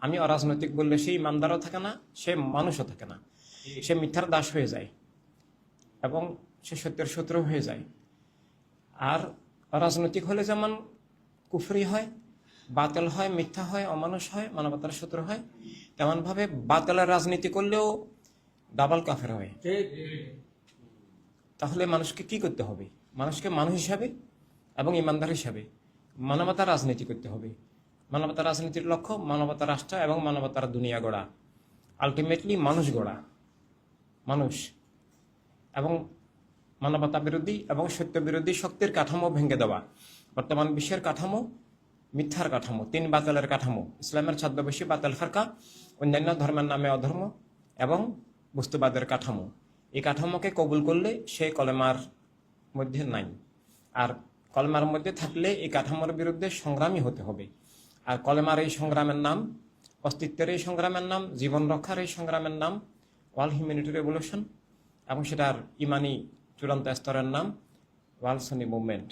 আমি অরাজনৈতিক বললে সে ইমানদারও থাকে না, সে মানুষও থাকে না, সে মিথ্যার দাস হয়ে যায় এবং সে সত্যের শত্রু হয়ে যায়। আর অরাজনৈতিক হলে যেমন কুফরি হয়, বাতিল হয়, মিথ্যা হয়, অমানুষ হয়, মানবতার শত্রু হয়, তেমনভাবে বাতিলের রাজনীতি করলেও ডাবল কাফের হয়। তাহলে মানুষকে কি করতে হবে? মানুষকে মানুষ হিসাবে এবং ইমানদার হিসাবে মানবতার রাজনীতি করতে হবে। মানবতার রাজনীতির লক্ষ্য মানবতার রাষ্ট্র এবং মানবতার দুনিয়া গড়া, আলটিমেটলি মানুষ গড়া, মানুষ এবং মানবতা বিরোধী এবং সত্য বিরোধী শক্তির কাঠামো ভেঙে দেওয়া। বর্তমান বিশ্বের কাঠামো মিথ্যার কাঠামো, তিন বাতিলের কাঠামো, ইসলামের ছদ্মবেশী বাতিল ফারকা, অন্যান্য ধর্মের নামে অধর্ম এবং বস্তুবাদের কাঠামো। এই কাঠামোকে কবুল করলে সে কলেমার মধ্যে নাই, আর কলেমার মধ্যে থাকলে এই কাঠামোর বিরুদ্ধে সংগ্রামী হতে হবে। আর কলেমার এই সংগ্রামের নাম, অস্তিত্বের এই সংগ্রামের নাম, জীবন রক্ষার এই সংগ্রামের নাম ওয়ার্ল্ড হিউম্যানিটি রেভলিউশন, এবং সেটার ইমানি চূড়ান্ত স্তরের নাম ওয়ার্ল্ড সুন্নি মুভমেন্ট।